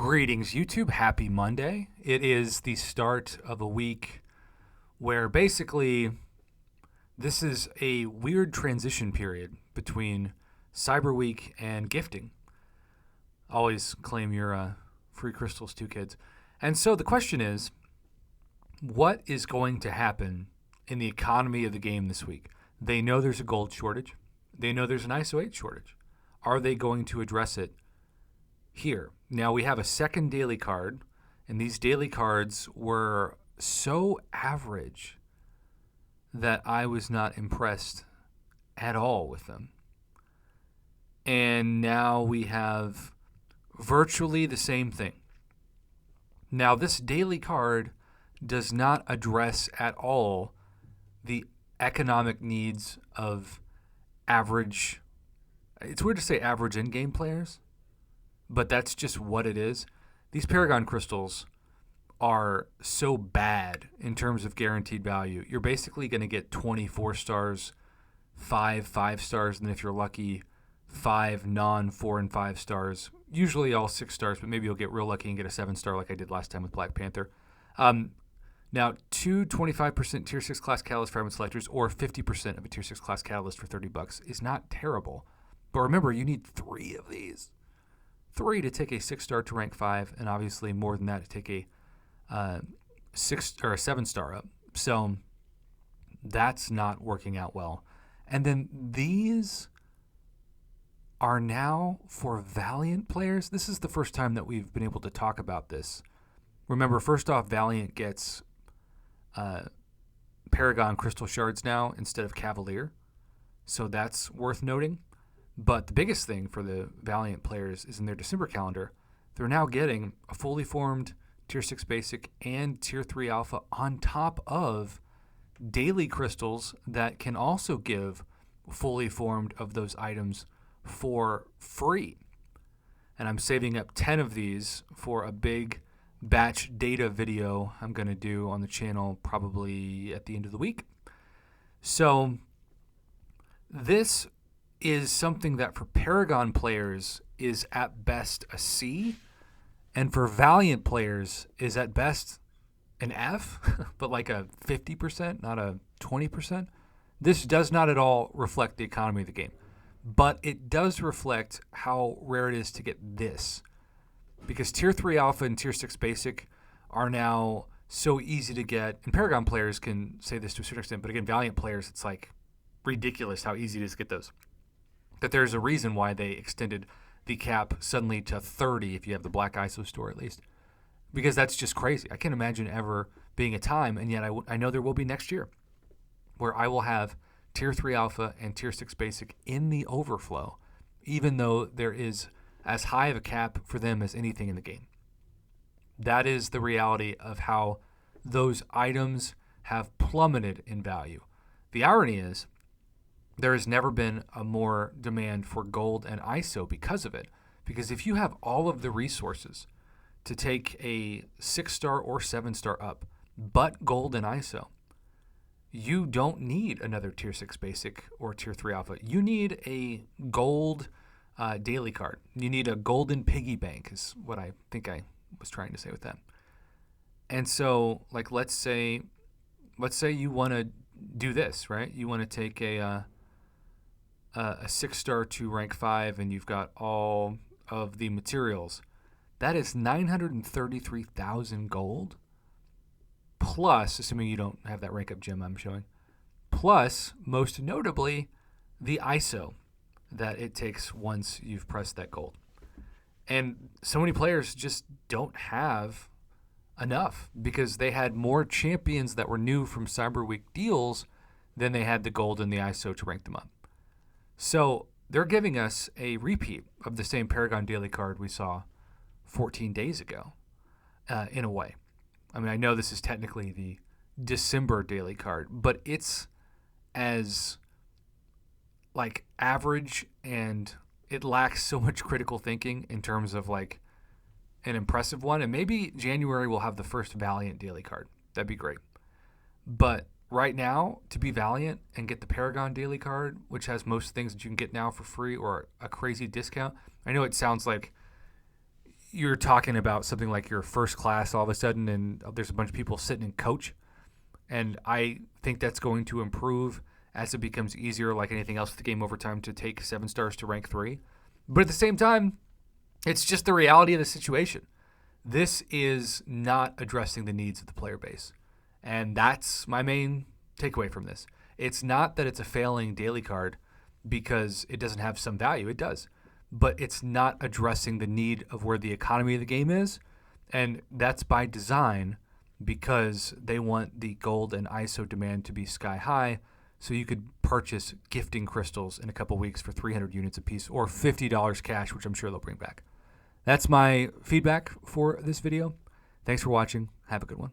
Greetings, YouTube. Happy Monday. It is the start of a week where basically this is a weird transition period between Cyber Week and gifting. Always claim your free crystals too, kids. And so the question is, what is going to happen in the economy of the game this week? They know there's a gold shortage. They know there's an ISO 8 shortage. Are they going to address it here? Now we have a second daily card, and these daily cards were so average that I was not impressed at all with them. And now we have virtually the same thing. Now this daily card does not address at all the economic needs of average, it's weird to say average in-game players, but that's just what it is. These Paragon crystals are so bad in terms of guaranteed value. You're basically going to get 24 stars, 5 stars, and then if you're lucky, 5 non-4 and 5 stars. Usually all 6 stars, but maybe you'll get real lucky and get a 7-star like I did last time with Black Panther. Now, 2 25% Tier 6 class Catalyst fragment selectors or 50% of a Tier 6 class Catalyst for $30 is not terrible. But remember, you need 3 of these. 3 to take a 6-star to rank 5, and obviously more than that to take a 6 or a 7-star up. So that's not working out well. And then these are now for Valiant players. This is the first time that we've been able to talk about this. Remember, first off, Valiant gets Paragon crystal shards now instead of Cavalier. So that's worth noting. But the biggest thing for the Valiant players is in their December calendar, they're now getting a fully formed Tier 6 Basic and Tier 3 Alpha on top of daily crystals that can also give fully formed of those items for free. And I'm saving up 10 of these for a big batch data video I'm going to do on the channel probably at the end of the week. So this is something that for Paragon players is at best a C, and for Valiant players is at best an F, but like a 50%, not a 20%. This does not at all reflect the economy of the game, but it does reflect how rare it is to get this, because Tier 3 Alpha and Tier 6 Basic are now so easy to get, and Paragon players can say this to a certain extent, but again, Valiant players, it's like ridiculous how easy it is to get those. That there's a reason why they extended the cap suddenly to 30 if you have the Black ISO store at least, because that's just crazy. I can't imagine ever being a time, and yet I know there will be next year, where I will have Tier 3 Alpha and Tier 6 Basic in the overflow, even though there is as high of a cap for them as anything in the game. That is the reality of how those items have plummeted in value. The irony is, there has never been a more demand for gold and ISO because of it. Because if you have all of the resources to take a 6-star or 7-star up, but gold and ISO, you don't need another Tier 6 Basic or Tier 3 Alpha. You need a gold daily card. You need a golden piggy bank is what I think I was trying to say with that. And so, like, let's say you want to do this, right? You want to take a 6-star to rank 5, and you've got all of the materials. That is 933,000 gold, plus, assuming you don't have that rank up gem I'm showing, plus, most notably, the ISO that it takes once you've pressed that gold. And so many players just don't have enough because they had more champions that were new from Cyber Week deals than they had the gold and the ISO to rank them up. So they're giving us a repeat of the same Paragon daily card we saw 14 days ago, in a way. I mean, I know this is technically the December daily card, but it's as like average, and it lacks so much critical thinking in terms of like an impressive one. And maybe January will have the first Valiant daily card. That'd be great. But right now, to be Valiant and get the Paragon daily card, which has most things that you can get now for free or a crazy discount, I know it sounds like you're talking about something like your first class all of a sudden, and there's a bunch of people sitting in coach. And I think that's going to improve as it becomes easier, like anything else with the game over time, to take 7 stars to rank 3. But at the same time, it's just the reality of the situation. This is not addressing the needs of the player base. And that's my main takeaway from this. It's not that it's a failing daily card because it doesn't have some value. It does. But it's not addressing the need of where the economy of the game is. And that's by design, because they want the gold and ISO demand to be sky high, so you could purchase gifting crystals in a couple weeks for 300 units apiece, or $50 cash, which I'm sure they'll bring back. That's my feedback for this video. Thanks for watching. Have a good one.